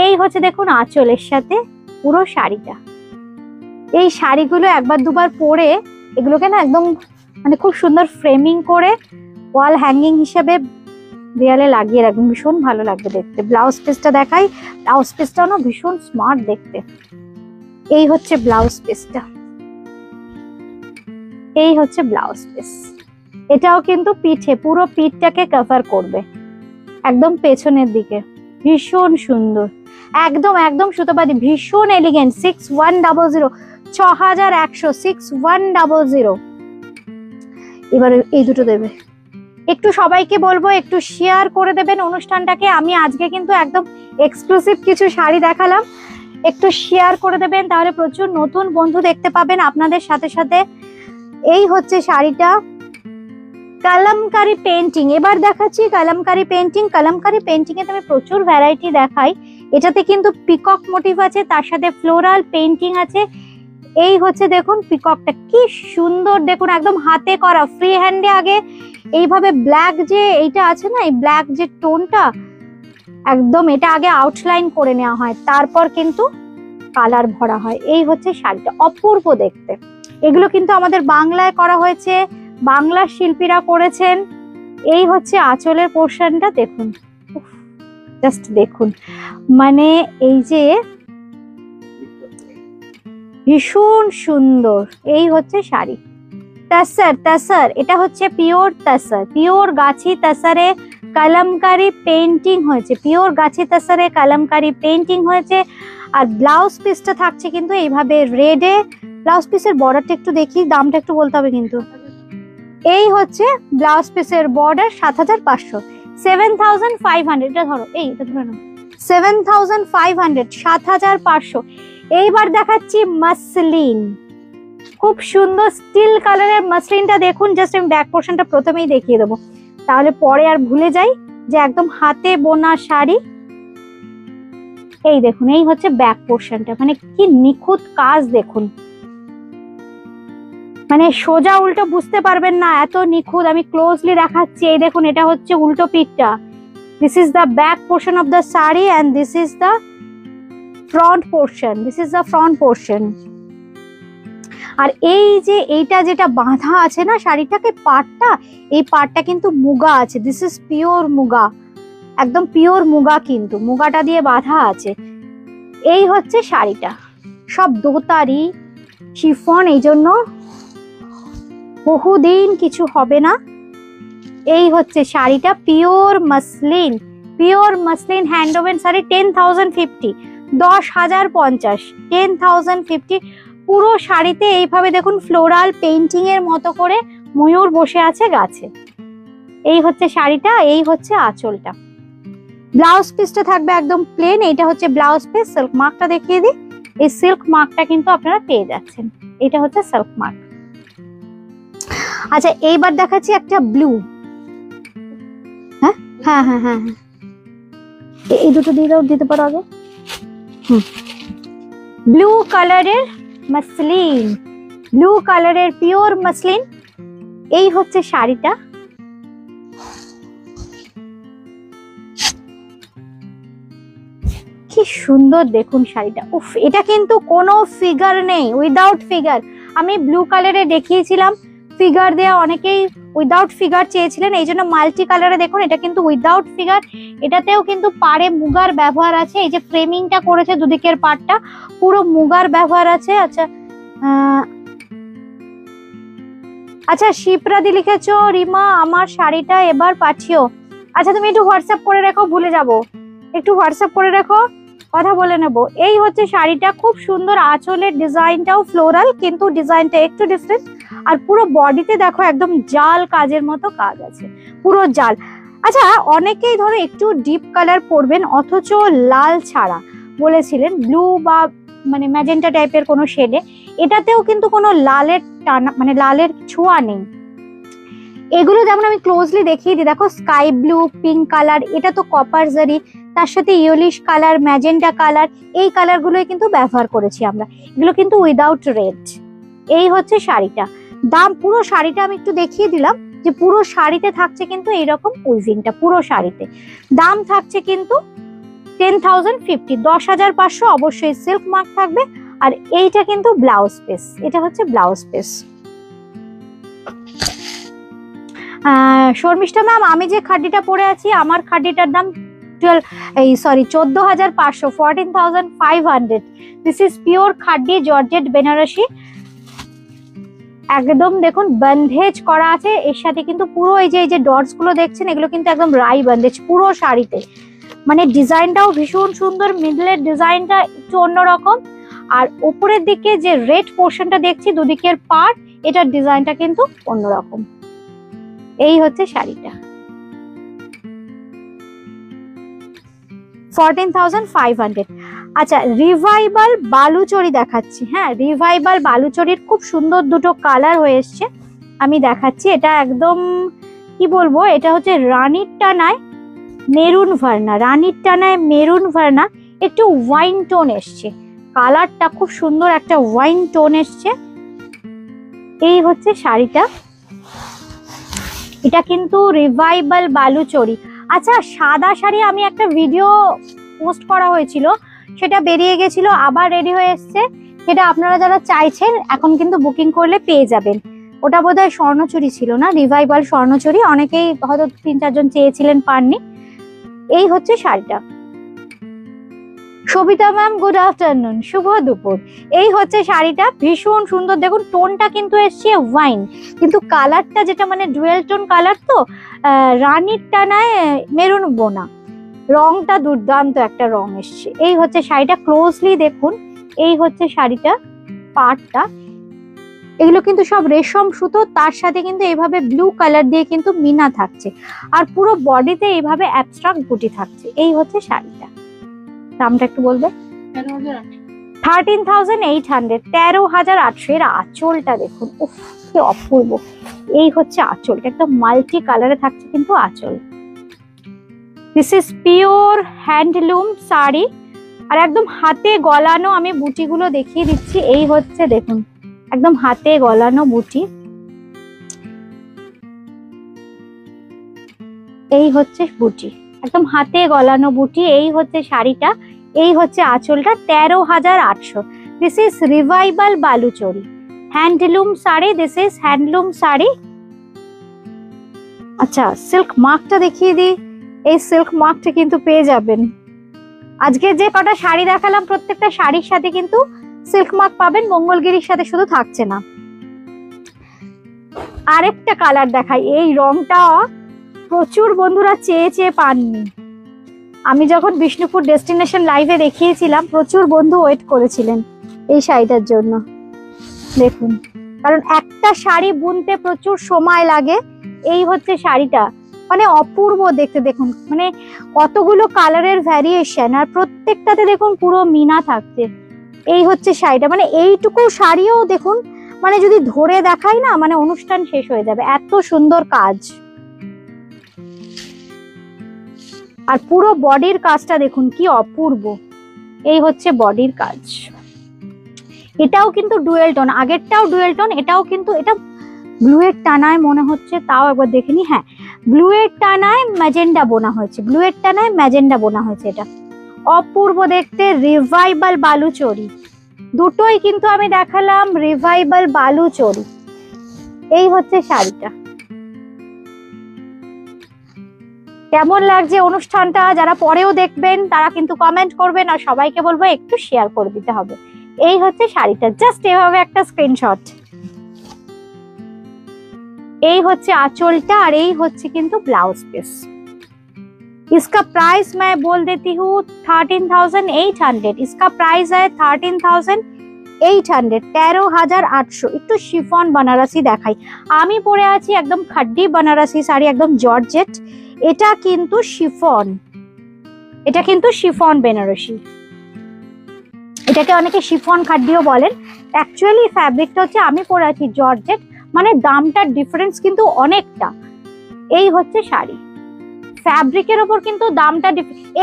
এই হচ্ছে দেখুন আঁচলের সাথে পুরো শাড়িটা। এই শাড়িগুলো একবার দুবার পরে এগুলোকে না একদম মানে খুব সুন্দর ফ্রেমিং করে ওয়াল হ্যাঙ্গিং হিসেবে দেয়ালে লাগিয়ে রাখবেন, ভীষণ ভালো লাগবে দেখতে। ব্লাউজ পিসটা দেখাই, ব্লাউজ পিসটাও না ভীষণ স্মার্ট দেখতে। এই হচ্ছে ব্লাউজ পিসটা, এই হচ্ছে ব্লাউজ পিস। এটাও কিন্তু পিঠে, পুরো পিঠটাকে কভার করবে একদম পেছনের দিকে, ভীষণ সুন্দর, একদম একদম সুতোবাদী, ভীষণ এলিগেন্ট। 6100, 6100, 6100। এবার এই দুটো দেবে, একটু সবাইকে বলবো একটু শেয়ার করে দেবেন অনুষ্ঠানটাকে। আমি আজকে কিন্তু একদম এক্সক্লুসিভ কিছু শাড়ি দেখালাম, একটু শেয়ার করে দেবেন, তাহলে প্রচুর নতুন বন্ধু দেখতে পাবেন আপনাদের সাথে সাথে। এই হচ্ছে শাড়িটা, কালামকারী পেন্টিং। এবার দেখাচ্ছি কালামকারী পেন্টিং। কালামকারী পেন্টিং এ আমি প্রচুর ভ্যারাইটি দেখাই। এটাতে কিন্তু পিকক মোটিভ আছে, তার সাথে ফ্লোরাল পেন্টিং আছে। এই হচ্ছে দেখুন পিককটা কি সুন্দর, দেখুন একদম হাতে করা, ফ্রি হ্যান্ডে আগে এইভাবে ব্ল্যাক যে এইটা আছে না, এই ব্ল্যাক যে টোনটা একদম এটা আগে আউটলাইন করে নেওয়া হয়, তারপর কিন্তু কালার ভরা হয়। এই হচ্ছে শাড়িটা, অপূর্ব দেখতে। এগুলো কিন্তু আমাদের বাংলায় করা হয়েছে, বাংলার শিল্পীরা করেছেন। এই হচ্ছে আঁচলের পোর্শনটা, দেখুন জাস্ট দেখুন, মানে এই যে ভীষণ সুন্দর। এই হচ্ছে শাড়ি, তাসার, তাসার, এটা হচ্ছে পিওর তাসার, পিওর গাছি তাসারে কালামকারী পেন্টিং হয়েছে, পিওর গাছি তাসারে কালামকারী পেন্টিং হয়েছে। আর ব্লাউজ পিসটা থাকছে কিন্তু এইভাবে রেডে। ব্লাউজ পিসের বর্ডারটা একটু দেখি, দামটা একটু বলতে হবে কিন্তু। এই হচ্ছে ব্লাউজ পিসের বর্ডার, 7500, 7500। এটা ধরো, এটা ধরে নাও, 7500, 7500। এইবার দেখাচ্ছি মাসলিন, খুব সুন্দর স্টিল কালারের মাসলিনটা দেখুন। জাস্ট আমি ব্যাক পোর্শনটা প্রথমেই দেখিয়ে দেবো, তাহলে পরে আর ভুলে যাই যে একদম হাতে বোনা শাড়ি। এই দেখুন, এই হচ্ছে ব্যাক পোর্শনটা, মানে কি নিখুঁত কাজ দেখুন, মানে সোজা উল্টো বুঝতে পারবেন না, এত নিখুঁত। আমি ক্লোজলি দেখাচ্ছি, এই দেখুন এটা হচ্ছে উল্টো পিঠটা। This is the back portion of the sari and this is the front portion, this is the front portion. আর এই যে এইটা যেটা বাঁধা আছে না শাড়িটাকে, পাটটা, এই পাটটা কিন্তু মুগা আছে, দিস ইজ পিওর মুগা, একদম পিওর মুগা, কিন্তু মুগাটা দিয়ে বাঁধা আছে। এই হচ্ছে শাড়িটা, সব দোতারি শিফন, এই জন্য বহুদিন কিছু হবে না। এই হচ্ছে শাড়িটা, pure muslin, pure muslin handwoven sari, 10,050, 10,050, 10,050। পুরো শাড়িতে এইভাবে দেখুন ফ্লোরাল পেইন্টিং এর মতো করে ময়ূর বসে আছে গাছে। এই হচ্ছে শাড়িটা, এই হচ্ছে আঁচলটা। ব্লাউজ পিসটা থাকবে একদম প্লেন। এইটা হচ্ছে ব্লাউজ পিস। সিল্ক মার্কটা দেখিয়ে দিই, এই সিল্ক মার্কটা কিন্তু আপনারা পেয়ে যাচ্ছেন, এটা হচ্ছে সিল্ক মার্ক। আচ্ছা এইবার দেখাচ্ছি একটা ব্লু। হ্যাঁ হ্যাঁ হ্যাঁ হ্যাঁ হ্যাঁ, এই দুটো দিয়ে দাও, দিতে পারো আগে। ব্লু কালারের মাসলিন, ব্লু কালারের পিওর মাসলিন। এই হচ্ছে শাড়িটা, কি সুন্দর দেখুন শাড়িটা। উফ, এটা কিন্তু কোনো ফিগার নেই, উইদাউট ফিগার। আমি ব্লু কালারে দেখিয়েছিলাম, ফিগার দেয়া অনেকেই উইদাউট ফিগার চেয়েছিলেন, এই জন্য মাল্টি কালারে দেখুন, এটা কিন্তু উইদাউট ফিগার। এটাতেও কিন্তু পাড়ে মুগার ব্যবহার আছে, এই যে ফ্রেমিংটা করেছে দুদিকের পাড়টা পুরো মুগার ব্যবহার আছে। আচ্ছা আচ্ছা, শিপ্রাদি লিখেছো, রিমা আমার শাড়িটা এবার পাঠিও। আচ্ছা তুমি একটু হোয়াটসঅ্যাপ করে রেখো, ভুলে যাব, একটু হোয়াটসঅ্যাপ করে রেখো, কথা বলে নেব। এই হচ্ছে শাড়িটা, খুব সুন্দর। আঁচলের ডিজাইনটাও ফ্লোরাল, কিন্তু ডিজাইনটা একটু ডিফারেন্ট। আর পুরো বডিতে দেখো একদম জাল কাজের মতো কাজ আছে, পুরো জাল। আচ্ছা অনেকেই ধরো একটু ডিপ কালার পরবেন অথচ লাল ছাড়া বলেছিলেন, ব্লু বা মানে ম্যাজেন্টা টাইপের কোনো শেডে, এটাতেও কিন্তু কোনো লালের টানা মানে লালের ছোঁয়া নেই। এগুলো যেমন আমি ক্লোজলি দেখিয়ে দিই, দেখো স্কাই ব্লু, পিঙ্ক কালার, এটা তো কপার জারি, তার সাথে ইয়েলিশ কালার, ম্যাজেন্টা কালার, এই কালার গুলোই কিন্তু ব্যবহার করেছি আমরা, এগুলো কিন্তু উইদাউট রেড। এই হচ্ছে শাড়িটা, দাম পুরো শাড়িটা আমি একটু দেখিয়ে দিলাম যে পুরো শাড়িতে থাকছে কিন্তু এইরকম উইভিংটা, পুরো শাড়িতে দাম থাকছে কিন্তু 10,050, 10,500। অবশ্যই সিল্ক মার্ক থাকবে। আর এইটা কিন্তু ব্লাউজ পিস, এটা হচ্ছে ব্লাউজ পিস। শর্মিষ্ঠা ম্যাম, আমি যে খাড্ডিটা পরে আছি আমার খাড্ডিটার দাম 14,500, 14,500। This is pure khaddi georgette Banarasi. একদম দেখুন বন্ধেজ করা আছে, এর সাথে কিন্তু পুরো এই যে ডটস গুলো দেখছেন এগুলো কিন্তু একদম রাই বন্ধেজ পুরো শাড়িতে। মানে ডিজাইনটাও ভীষণ সুন্দর, মিডলের ডিজাইনটা একটু অন্যরকম, আর উপরের দিকে যে রেড পোর্শনটা দেখছি দুদিকের পার্ট, এটার ডিজাইনটা কিন্তু অন্যরকম। এই হচ্ছে শাড়িটা, 14,500। আচ্ছা, রিভাইভাল বালুচরি দেখাচ্ছি। হ্যাঁ, রিভাইভাল বালুচরির খুব সুন্দর দুটো কালার হয়ে এসছে, আমি দেখাচ্ছি। এটা একদম কি বলবো, এটা হচ্ছে রানীর টানায় মেরুন ভার্না, রানীর টানায় মেরুন ভার্না, একটু ওয়াইন টোন এসছে, কালারটা খুব সুন্দর একটা ওয়াইন টোন এসছে। এই হচ্ছে শাড়িটা, এটা কিন্তু রিভাইভাল বালুচরি। আচ্ছা, সাদা শাড়ি আমি একটা ভিডিও পোস্ট করা হয়েছিল, সেটা বেরিয়ে গেছিল, আবার রেডি হয়ে এসছে, সেটা আপনারা যারা চাইছেন এখন কিন্তু বুকিং করলে পেয়ে যাবেন। ওটা বোধহয় স্বর্ণচুরি ছিল না, রিভাইভাল স্বর্ণচুরি, অনেকেই হয়তো 3-4 জন চেয়েছিলেন, পাননি। এই হচ্ছে শাড়িটা। সবিতা ম্যাম, গুড আফটারনুন, শুভ দুপুর। এই হচ্ছে শাড়িটা, ভীষণ সুন্দর। দেখুন টোনটা কিন্তু এসছে ওয়াইন, কিন্তু কালারটা যেটা মানে ডুয়েল টোন কালার, তো রানীর টানায় মেরুন বোনা, রংটা দুর্দান্ত একটা রং এসছে। এই হচ্ছে শাড়িটা, ক্লোজলি দেখুন। এই হচ্ছে শাড়িটা পাড়টা, এগুলো কিন্তু সব রেশম সুতো, তার সাথে কিন্তু এইভাবে ব্লু কালার দিয়ে কিন্তু মিনা থাকছে, আর পুরো বডিতে এইভাবে অ্যাবস্ট্রাক্ট বুটি থাকছে। এই হচ্ছে শাড়িটা, দামটা একটু বলবে? 13,800, 13,800। এর আঁচলটা দেখুন, উফ কি অপূর্ব। এই হচ্ছে আঁচলটা, একদম মাল্টি কালারে থাকছে কিন্তু আঁচল। This is pure handloom sari, আর একদম হাতে গলানো, আমি বুটিগুলো দেখিয়ে দিচ্ছি। এই হচ্ছে দেখুন, একদম হাতে গলানো বুটি। এই হচ্ছে বুটি, একদম হাতে গলানো বুটি। এই হচ্ছে শাড়িটা, এই হচ্ছে আঁচলটা, 13,800। This is revival Baluchari handloom sari, this is handloom sari. আচ্ছা, সিল্ক মার্কটা দেখিয়ে দিই। এই সিল্ক মার্কটা কিন্তু পেয়ে যাবেন। আজকে যে কটা শাড়ি দেখালাম প্রত্যেকটা শাড়ির সাথে কিন্তু সিল্ক মার্ক পাবেন, মঙ্গলগিরির সাথে শুধু থাকছে না। আরেকটা কালার দেখাই, এই রংটা প্রচুর বন্ধুরা চেয়ে চেয়ে পাননি। আমি যখন বিষ্ণুপুর ডেস্টিনেশন লাইভে দেখিয়েছিলাম, প্রচুর বন্ধু ওয়েট করেছিলেন এই শাড়িটার জন্য। দেখুন, কারণ একটা শাড়ি বুনতে প্রচুর সময় লাগে। এই হচ্ছে শাড়িটা, মানে অপূর্ব দেখতে। দেখুন মানে কতগুলো কালারের ভ্যারিয়েশন, আর প্রত্যেকটাতে দেখুন পুরো মিনা থাকছে। এই হচ্ছে শাড়িটা, মানে এইটুকু শাড়িও দেখুন, মানে যদি ধরে দেখাই না, মানে অনুষ্ঠান শেষ হয়ে যাবে, এত সুন্দর কাজ। আর পুরো বডির কাজটা দেখুন কি অপূর্ব। এই হচ্ছে বডির কাজ, এটাও কিন্তু ডুয়েল টোন, আগেরটাও ডুয়েল টোন, এটাও কিন্তু, এটা ব্লু এর টানায় মনে হচ্ছে, তাও একবার দেখে নি। হ্যাঁ, ব্লু এর টানায় ম্যাজেন্ডা বোনা হয়েছে, ব্লু এর টানায় ম্যাজেন্ডা বোনা হয়েছে। এটা অপূর্ব দেখতে, রিভাইভাল বালুচরি। দুটোই কিন্তু আমি দেখালাম রিভাইভাল বালুচরি। এই হচ্ছে শাড়িটা, কেমন লাগছে অনুষ্ঠানটা? যারা পরেও দেখবেন তারা কিন্তু কমেন্ট করবেন, আর সবাইকে বলবো একটু শেয়ার করে দিতে হবে। এই হচ্ছে শাড়িটা, জাস্ট এভাবে একটা স্ক্রিনশট। এই হচ্ছে আঁচলটা, আর এই হচ্ছে কিন্তু ব্লাউজ পিস। इसका प्राइस मैं बोल देती हूँ 13,800। इसका प्राइस है 13,800, 13,800। একটু শিফন বানারসি দেখাই, আমি পরে আছি একদম খাড্ডি বানারসি শাড়ি, একদম জর্জেট। এটা কিন্তু শিফন, এটা কিন্তু শিফন বেনারসি, এটাকে অনেকে শিফন খাড্ডিও বলেন। অ্যাকচুয়ালি ফ্যাব্রিকটা হচ্ছে, আমি পরে আছি জর্জেট, মানে দামটার ডিফারেন্স কিন্তু অনেকটা। এই হচ্ছে শাড়ি, ফ্যাব্রিকের ওপর কিন্তু দামটা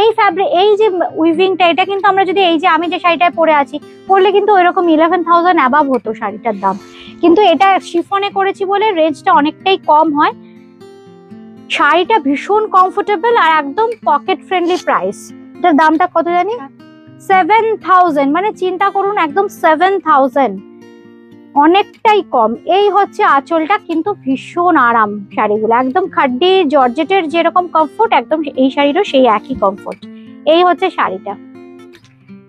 এই ফ্যাব্রিক, এই যে উইভিংটা, এটা কিন্তু আমরা যদি এই যে আমি যে শাড়িটায় পরে আছি পরলে কিন্তু ওইরকম 11,000 অ্যাবাভ হতো শাড়িটার দাম, কিন্তু এটা শিফনে করেছি বলে রেঞ্জটা অনেকটাই কম হয়। শাড়িটা ভীষণ কমফোর্টেবল আর একদম পকেট ফ্রেন্ডলি প্রাইস। এটার দামটা কত জানি? 7,000। মানে চিন্তা করুন, একদম 7,000। অনেকটাই কম। এই হচ্ছে আঁচলটা, কিন্তু ভীষণ আরাম শাড়িগুলো, একদম খাড্ডি জর্জেটের যেরকম কমফোর্ট, একদম এই শাড়িরও সেই একই কমফোর্ট। এই হচ্ছে শাড়িটা,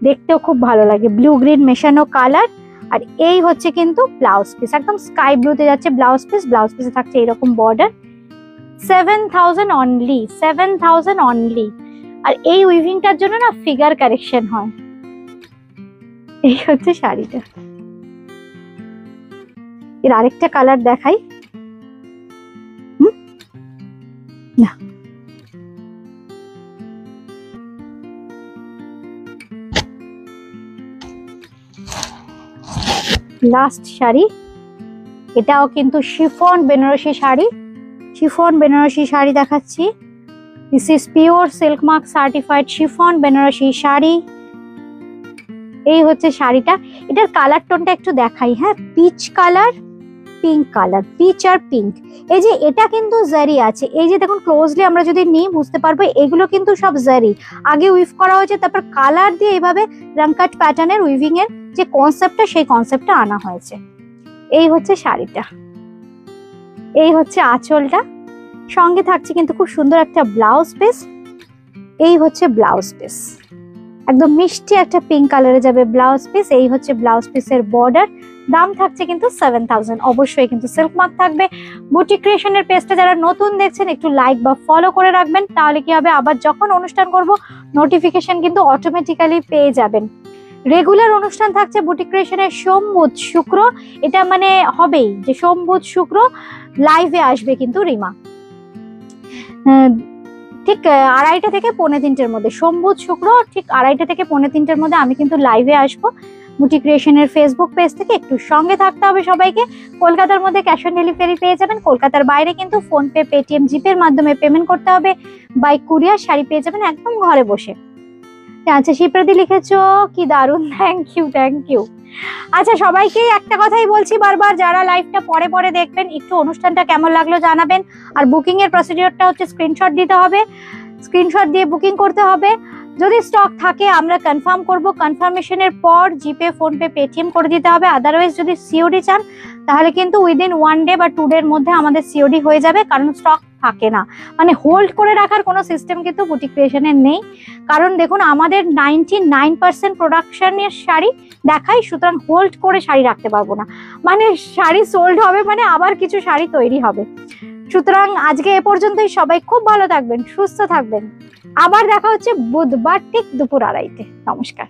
দেখতেও খুব ভালো লাগে, ব্লু গ্রিন মেশানো কালার। আর এই হচ্ছে কিন্তু ব্লাউজ পিস, একদম স্কাই ব্লুতে যাচ্ছে ব্লাউজ পিস, ব্লাউজ পিসে থাকছে এরকম বর্ডার। 7000 only, 7000 only. আর এই উইভিংটার জন্য না ফিগার কারেকশন হয়। এই হচ্ছে শাড়িটা। এর আরেকটা কালার দেখাই। না, লাস্ট শাড়ি, এটাও কিন্তু শিফন বেনারসি শাড়ি, শিফন বেনারসি শাড়ি দেখাচ্ছি। This is pure silk mark certified chiffon Banarasi sari. এই হচ্ছে শাড়িটা। এটার কালার টোনটা একটু দেখাই, হ্যাঁ, peach colour, pink colour, peach আর পিঙ্ক। এই যে এটা কিন্তু জারি আছে, এই যে দেখুন ক্লোজলি আমরা যদি নিই বুঝতে পারবো এগুলো কিন্তু সব জারি, আগে উইভ করা হয়েছে, তারপর কালার দিয়ে এইভাবে রংকাট প্যাটার্নের উইভিং এর যে কনসেপ্টটা, সেই কনসেপ্টটা আনা হয়েছে। এই হচ্ছে শাড়িটা, এই হচ্ছে আঁচলটা, সঙ্গে থাকছে কিন্তু খুব সুন্দর একটা ব্লাউজ পিস। এই হচ্ছে ব্লাউজ পিস, একদম মিষ্টি একটা পিঙ্ক কালারে যাবে ব্লাউজ পিস। এই হচ্ছে ব্লাউজ পিসের বর্ডার। দাম থাকছে কিন্তু 7000। অবশ্যই কিন্তু সিল্ক মার্ক থাকবে। বুটিক ক্রিয়েশনের পেজটা যারা নতুন দেখছেন একটু লাইক বা ফলো করে রাখবেন, তাহলে কি হবে, আবার যখন অনুষ্ঠান করব নোটিফিকেশন কিন্তু অটোমেটিক্যালি পেয়ে যাবেন। রেগুলার অনুষ্ঠান থাকছে বুটিক ক্রিয়েশনের সোম বুধ শুক্র, এটা মানে হবেই যে সোম বুধ শুক্র লাইভে আসবে কিন্তু রিমা, ঠিক 2:30 থেকে 2:45-র মধ্যে, সোম বুধ শুক্র ঠিক 2:30 থেকে 2:45-র মধ্যে আমি কিন্তু লাইভে আসবো বুটিক ক্রিয়েশনের ফেসবুক পেজ থেকে। একটু সঙ্গে থাকতে হবে সবাইকে। কলকাতার মধ্যে ক্যাশ অন ডেলিভারি পেয়ে যাবেন, কলকাতার বাইরে কিন্তু ফোনপে, পেটিএম, জিপের মাধ্যমে পেমেন্ট করতে হবে, বাই কুরিয়ার শাড়ি পেয়ে যাবেন একদম ঘরে বসে। আচ্ছা, শিপ্রাদি লিখেছো, কি দারুণ, থ্যাংক ইউ, থ্যাংক ইউ। আচ্ছা, সবাইকে একটা কথাই বলছি বারবার, যারা লাইভটা পরে পরে দেখবেন একটু অনুষ্ঠানটা কেমন লাগলো জানাবেন। আর বুকিং এর প্রসিডিওরটা হচ্ছে স্ক্রিনশট দিতে হবে, স্ক্রিনশট দিয়ে বুকিং করতে হবে। যদি স্টক থাকে আমরা কনফার্ম করব, কনফার্মেশনের পর জিপে, ফোনপে, পেটিএম করে দিতে হবে। আদারওয়াইজ যদি সিওডি চান তাহলে কিন্তু উইদিন 1 ডে বা 2 ডের মধ্যে আমাদের সিওডি হয়ে যাবে, কারণ স্টক থাকে না, মানে হোল্ড করে রাখার কোনো সিস্টেম কিন্তু বুটিক ক্রিয়েশনের নেই। কারণ দেখুন আমাদের 99% প্রোডাকশনের শাড়ি দেখাই, সুতরাং হোল্ড করে শাড়ি রাখতে পারবো না, মানে শাড়ি সোল্ড হবে মানে আবার কিছু শাড়ি তৈরি হবে। সুতরাং আজকে এ পর্যন্তই। সবাই খুব ভালো থাকবেন, সুস্থ থাকবেন। আবার দেখা হচ্ছে বুধবার ঠিক দুপুর 2:30-তে। নমস্কার।